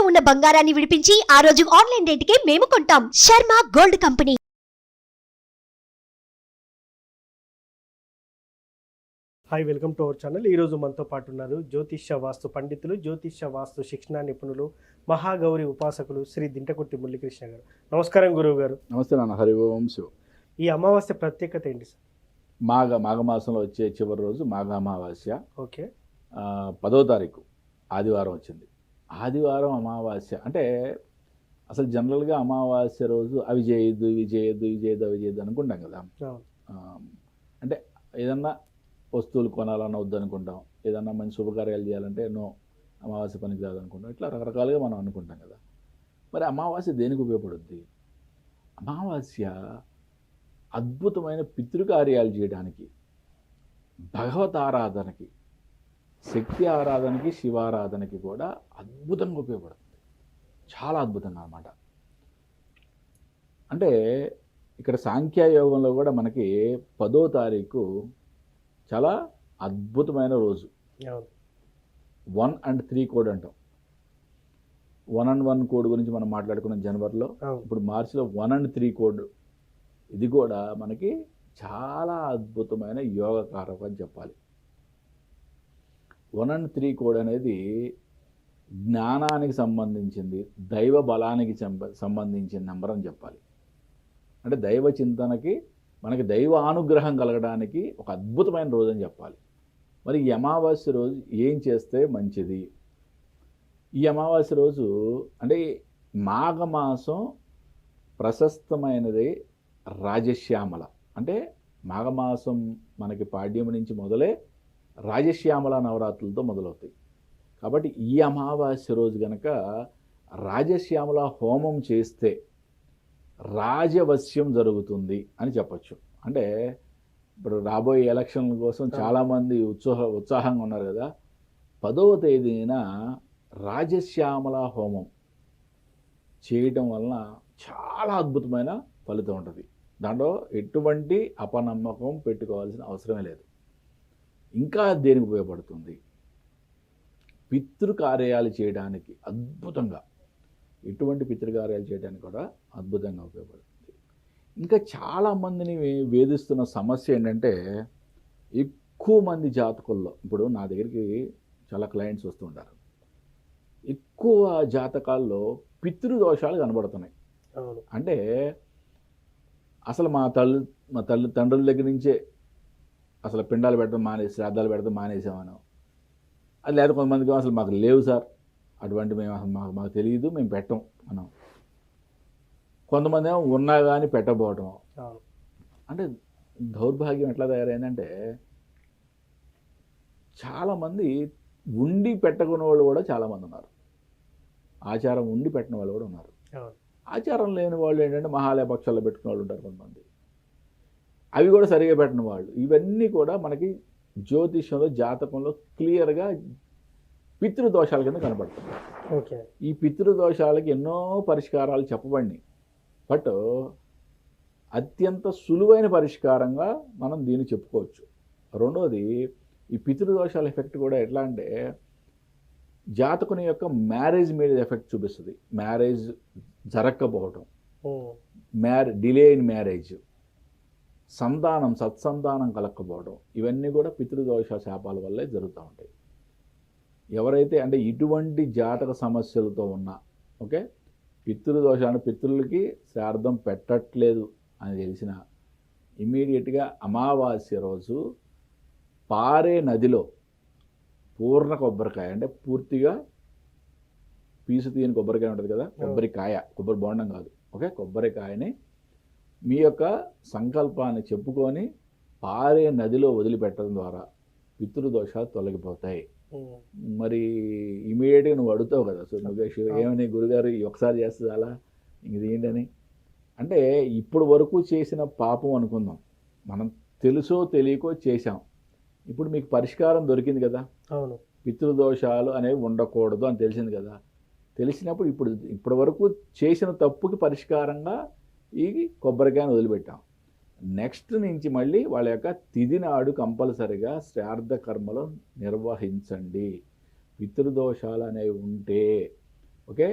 ఉన్న బంగారాన్ని విడిపించి ఆ రోజు ఆన్లైన్ రేటుకే మేము కొంటాం. Sharma gold company. Hi, welcome to our channel. ఈరోజు మనతో పాటు ఉన్నారు జ్యోతిష్య వాస్తు పండితులు, జ్యోతిష్య వాస్తు శిక్షణ నిపుణులు, మహాగౌరి ఉపాసకులు శ్రీ దింటకుర్తి మురళీకృష్ణ గారు. నమస్కారం గురువు గారు. నమస్తే నాన్న. హరి ఓం శివ. ఈ అమావాస్య ప్రత్యేకత ఏంటి సార్? మాఘమాసంలో వచ్చే చివరి రోజు మాఘ అమావాస్య. ఓకే. 10వ తారీఖు ఆదివారం వచ్చింది. ఆదివారం అమావాస్య అంటే అసలు జనరల్గా అమావాస్య రోజు అవి చేయొద్దు, ఇవి చేయొద్దు, ఇవి చేయొద్దు, అవి చేయొద్దు అనుకుంటాం కదా. అంటే ఏదన్నా వస్తువులు కొనాలన్న వద్దు అనుకుంటాం, ఏదన్నా మంచి శుభకార్యాలు చేయాలంటే నో, అమావాస్య పనికి రాదనుకుంటాం. ఇట్లా రకరకాలుగా మనం అనుకుంటాం కదా. మరి అమావాస్య దేనికి ఉపయోగపడుద్ది? అమావాస్య అద్భుతమైన పితృకార్యాలు చేయడానికి, భగవత్ ఆరాధనకి, శక్తి ఆరాధనకి, శివారాధనకి కూడా అద్భుతంగా ఉపయోగపడుతుంది. చాలా అద్భుతంగా అన్నమాట. అంటే ఇక్కడ సాంఖ్యయోగంలో కూడా మనకి 10వ తారీఖు చాలా అద్భుతమైన రోజు. 1 and 3 కోడ్ అంటాం. 1 and 1 కోడ్ గురించి మనం మాట్లాడుకున్నాం జనవరిలో. ఇప్పుడు మార్చిలో 1 and 3 కోడ్. ఇది కూడా మనకి చాలా అద్భుతమైన యోగకారకం అని చెప్పాలి. 1 and 3 కోడ్ అనేది జ్ఞానానికి సంబంధించింది, దైవ బలానికి సంబంధించిన నెంబర్ అని చెప్పాలి. అంటే దైవ చింతనకి, మనకి దైవ అనుగ్రహం కలగడానికి ఒక అద్భుతమైన రోజు అని చెప్పాలి. మరి ఈ అమావాస్య రోజు ఏం చేస్తే మంచిది? ఈ అమావాస్య రోజు అంటే మాఘమాసం ప్రశస్తమైనది రాజశ్యామల. అంటే మాఘమాసం మనకి పాడ్యం నుంచి మొదలే రాజశ్యామల నవరాత్రులతో మొదలవుతాయి. కాబట్టి ఈ అమావాస్య రోజు కనుక రాజశ్యామల హోమం చేస్తే రాజవశ్యం జరుగుతుంది అని చెప్పచ్చు. అంటే ఇప్పుడు రాబోయే ఎలక్షన్ల కోసం చాలామంది ఉత్సాహంగా ఉన్నారు కదా. 10వ తేదీన రాజశ్యామల హోమం చేయటం వలన చాలా అద్భుతమైన ఫలితం ఉంటుంది. దాంట్లో ఎటువంటి అపనమ్మకం పెట్టుకోవాల్సిన అవసరమే లేదు. ఇంకా దేనికి ఉపయోగపడుతుంది? పితృకార్యాలు చేయడానికి అద్భుతంగా, ఎటువంటి పితృకార్యాలు చేయడానికి కూడా అద్భుతంగా ఉపయోగపడుతుంది. ఇంకా చాలామందిని వేధిస్తున్న సమస్య ఏంటంటే, ఎక్కువ మంది జాతకుల్లో, ఇప్పుడు నా దగ్గరికి చాలా క్లయింట్స్ వస్తుంటారు, ఎక్కువ జాతకాల్లో పితృదోషాలు కనబడుతున్నాయి. అంటే అసలు మా తండ్రుల దగ్గర నుంచే అసలు పిండాలు పెట్టడం మానేసి, శ్రాద్ధాలు పెట్టడం మానేసామను. అది లేదా కొంతమందికి అసలు మాకు లేవు సార్, అటువంటి మేము అసలు మాకు తెలియదు, మేము పెట్టం మనం. కొంతమంది ఏమో ఉన్నా కానీ పెట్టబోవటం. అంటే దౌర్భాగ్యం ఎట్లా తయారైందంటే, చాలామంది ఉండి పెట్టుకునే వాళ్ళు కూడా చాలామంది ఉన్నారు. ఆచారం ఉండి పెట్టిన వాళ్ళు కూడా ఉన్నారు. ఆచారం లేని వాళ్ళు ఏంటంటే మహాలయ పక్షాల్లో పెట్టుకునే వాళ్ళు ఉంటారు కొంతమంది. అవి కూడా సరిగా పెట్టిన వాళ్ళు. ఇవన్నీ కూడా మనకి జ్యోతిష్యంలో, జాతకంలో క్లియర్గా పితృదోషాల కింద కనబడుతుంది. ఓకే. ఈ పితృదోషాలకి ఎన్నో పరిష్కారాలు చెప్పబడినాయి. బట్ అత్యంత సులువైన పరిష్కారంగా మనం దీన్ని చెప్పుకోవచ్చు. రెండోది, ఈ పితృదోషాల ఎఫెక్ట్ కూడా ఎట్లా అంటే జాతకుని యొక్క మ్యారేజ్ మీద ఎఫెక్ట్ చూపిస్తుంది. మ్యారేజ్ జరగకపోవటం, డిలే ఇన్ మ్యారేజ్, సత్సంతానం కలగకపోవడం, ఇవన్నీ కూడా పితృదోష శాపాల వల్లే జరుగుతూ ఉంటాయి. ఎవరైతే అంటే ఇటువంటి జాతక సమస్యలతో ఉన్నా, ఓకే, పితృదోషాన్ని, పితృలకి శ్రార్థం పెట్టట్లేదు అని తెలిసిన ఇమ్మీడియట్గా అమావాస్య రోజు పారే నదిలో పూర్ణ కొబ్బరికాయ, అంటే పూర్తిగా పీసు తీయని కొబ్బరికాయ ఉంటుంది కదా, కొబ్బరి బోండం కాదు, ఓకే, కొబ్బరికాయని మీ యొక్క సంకల్పాన్ని చెప్పుకొని పారే నదిలో వదిలిపెట్టడం ద్వారా పితృదోషాలు తొలగిపోతాయి. మరి ఇమీడియట్గా నువ్వు అడుగుతావు కదా, సో నువ్వేష్ ఏమని గురుగారు ఒకసారి చేస్తుంది అలా ఇది ఏంటని. అంటే ఇప్పుడు వరకు చేసిన పాపం అనుకుందాం, మనం తెలుసో తెలియకో చేశాం. ఇప్పుడు మీకు పరిష్కారం దొరికింది కదా. అవును. పితృదోషాలు అనేవి ఉండకూడదు అని తెలిసింది కదా. తెలిసినప్పుడు ఇప్పటి వరకు చేసిన తప్పుకి పరిష్కారంగా ఈ కొబ్బరికాయను వదిలిపెట్టాం. నెక్స్ట్ నుంచి మళ్ళీ వాళ్ళ యొక్క తిథి నాడు కంపల్సరిగా శ్రాద్ధ కర్మలు నిర్వహించండి. పితృదోషాలు అనేవి ఉంటే ఓకే,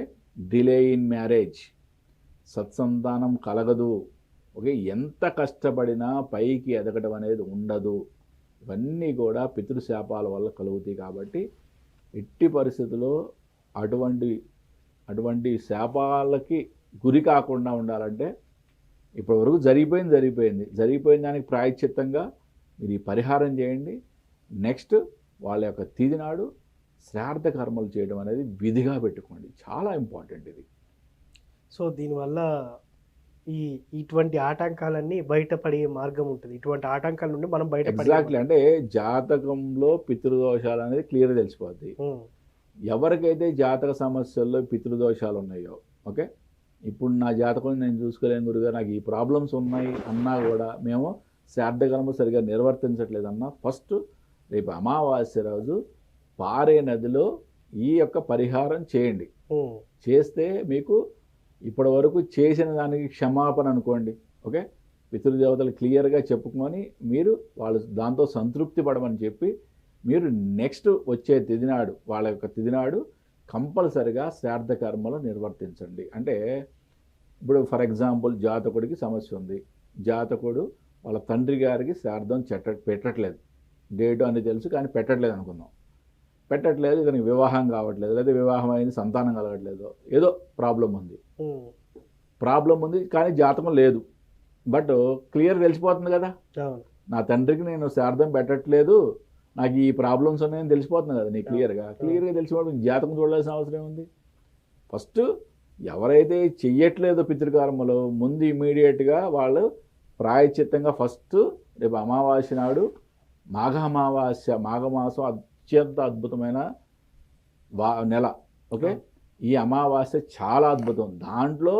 డిలే ఇన్ మ్యారేజ్, సత్సంతానం కలగదు, ఓకే, ఎంత కష్టపడినా పైకి ఎదగడం అనేది ఉండదు. ఇవన్నీ కూడా పితృశాపాల వల్ల కలుగుతాయి. కాబట్టి ఎట్టి పరిస్థితుల్లో అటువంటి శాపాలకి గురి కాకుండా ఉండాలంటే ఇప్పటివరకు జరిగిపోయిన దానికి ప్రాయశ్చిత్తంగా మీరు ఈ పరిహారం చేయండి. నెక్స్ట్ వాళ్ళ యొక్క తిథి నాడు శ్రాద్ధ కర్మలు చేయడం అనేది విధిగా పెట్టుకోండి. చాలా ఇంపార్టెంట్ ఇది. సో దీనివల్ల ఇటువంటి ఆటంకాలన్నీ బయటపడే మార్గం ఉంటుంది. ఇటువంటి ఆటంకాల నుండి మనం ఎగ్జాక్ట్లీ, అంటే జాతకంలో పితృదోషాలు అనేది క్లియర్గా తెలిసిపోద్ది. ఎవరికైతే జాతక సమస్యల్లో పితృదోషాలు ఉన్నాయో, ఓకే, ఇప్పుడు నా జాతకం నేను చూసుకోలేను గురుగారు, నాకు ఈ ప్రాబ్లమ్స్ ఉన్నాయి అన్నా కూడా మేము శ్రాద్ధకర్మ సరిగా నిర్వర్తించట్లేదన్నా, ఫస్ట్ రేపు అమావాస్య రోజు పారే నదిలో ఈ యొక్క పరిహారం చేయండి. చేస్తే మీకు ఇప్పటి వరకు చేసిన దానికి క్షమాపణ అనుకోండి. ఓకే, పితృదేవతలు క్లియర్గా చెప్పుకొని మీరు వాళ్ళు దాంతో సంతృప్తి పడమని చెప్పి మీరు నెక్స్ట్ వచ్చే తిథినాడు వాళ్ళ యొక్క తిథినాడు కంపల్సరిగా శ్రాద్ధ కర్మలు నిర్వర్తించండి. అంటే ఇప్పుడు ఫర్ ఎగ్జాంపుల్ జాతకుడికి సమస్య ఉంది, జాతకుడు వాళ్ళ తండ్రి గారికి శ్రాద్ధం పెట్టట్లేదు, డేటు అని తెలుసు కానీ పెట్టట్లేదు అనుకుందాం. పెట్టట్లేదు, ఇతనికి వివాహం కావట్లేదు, లేదా వివాహం అయింది సంతానం కలగట్లేదు, ఏదో ప్రాబ్లం ఉంది కానీ జాతకం లేదు. బట్ క్లియర్ తెలిసిపోతుంది కదా, నా తండ్రికి నేను శ్రాద్ధం పెట్టట్లేదు, నాకు ఈ ప్రాబ్లమ్స్ ఉన్నాయని తెలిసిపోతుంది కదా నీకు క్లియర్గా తెలిసిపోతుంది. జాతకం చూడాల్సిన అవసరం ఉంది. ఫస్ట్ ఎవరైతే చెయ్యట్లేదో పితృకర్మలు ముందు ఇమీడియట్గా వాళ్ళు ప్రాయశ్చిత్తంగా ఫస్ట్ రేపు అమావాస్య నాడు మాఘమాసం అత్యంత అద్భుతమైన నెల. ఓకే, ఈ అమావాస్య చాలా అద్భుతం, దాంట్లో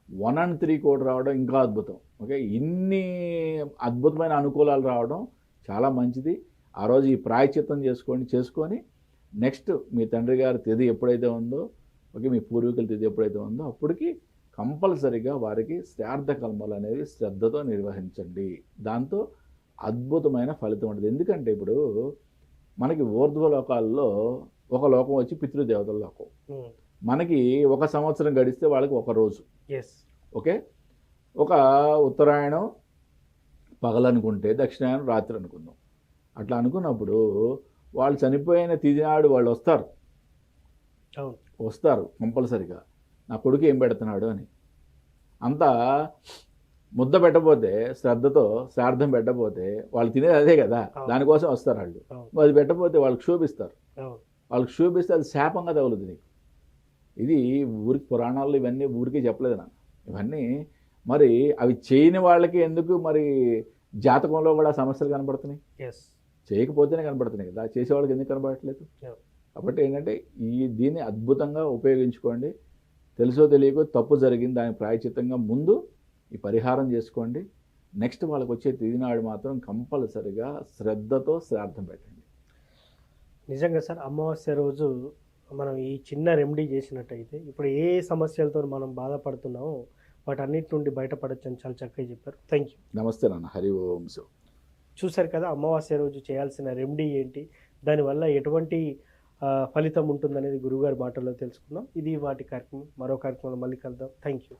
1/3 రావడం ఇంకా అద్భుతం. ఓకే, ఇన్ని అద్భుతమైన అనుకూలాలు రావడం చాలా మంచిది. ఆ రోజు ఈ ప్రాయశ్చిత్తం చేసుకొని నెక్స్ట్ మీ తండ్రి గారి తిథి ఎప్పుడైతే ఉందో, ఓకే, మీ పూర్వీకుల తిథి ఎప్పుడైతే ఉందో అప్పటికి కంపల్సరిగా వారికి శ్రాద్ధ కర్మలు అనేవి శ్రద్ధతో నిర్వహించండి. దాంతో అద్భుతమైన ఫలితం ఉంటుంది. ఎందుకంటే ఇప్పుడు మనకి ఊర్ధ్వలోకాల్లో ఒక లోకం వచ్చి పితృదేవతల లోకం. మనకి 1 సంవత్సరం గడిస్తే వాళ్ళకి 1 రోజు. ఓకే, ఒక ఉత్తరాయణం పగలనుకుంటే దక్షిణాయనం రాత్రి అనుకుందాం. అట్లా అనుకున్నప్పుడు వాళ్ళు చనిపోయిన తిథి నాడు వాళ్ళు వస్తారు కంపల్సరిగా, నా కొడుకు ఏం పెడుతున్నాడు అని. అంతా ముద్ద పెట్టబోతే శ్రద్ధతో శ్రాద్ధం పెట్టబోతే వాళ్ళు తినేది అదే కదా, దానికోసం వస్తారు వాళ్ళు. అది పెట్టబోతే వాళ్ళకి శోభిస్తారు, వాళ్ళకి శోభిస్తే అది శాపంగా తగులుతుంది నీకు. ఇది ఊరికి పురాణాల్లో ఇవన్నీ ఊరికే చెప్పలేదు నాకు, ఇవన్నీ మరి అవి చేయని వాళ్ళకి ఎందుకు మరి జాతకంలో కూడా సమస్యలు కనబడుతున్నాయి. చేయకపోతేనే కనబడుతున్నాయి కదా, చేసేవాళ్ళకి ఎందుకు కనబడట్లేదు. కాబట్టి ఏంటంటే దీన్ని అద్భుతంగా ఉపయోగించుకోండి. తెలుసో తెలియకో తప్పు జరిగింది, దానికి ప్రాయశ్చిత్తంగా ముందు ఈ పరిహారం చేసుకోండి. నెక్స్ట్ వాళ్ళకి వచ్చే తిథినాడు మాత్రం కంపల్సరిగా శ్రద్ధతో శ్రాద్ధం పెట్టండి. నిజంగా సార్, అమావాస్య రోజు మనం ఈ చిన్న రెమెడీ చేసినట్టయితే ఇప్పుడు ఏ సమస్యలతో మనం బాధపడుతున్నామో వాటన్నిటి నుండి బయటపడచ్చు అని చాలా చక్కగా చెప్పారు. Thank you. నమస్తే నాన్న. హరి ఓం. చూశారు కదా, అమావాస్య రోజు చేయాల్సిన రెమెడీ ఏంటి, దానివల్ల ఎటువంటి ఫలితం ఉంటుందనేది గురువుగారి మాటల్లో తెలుసుకున్నాం. ఇది వాటి కార్యక్రమం. మరో కార్యక్రమంలో మళ్ళీ కలుద్దాం. Thank you.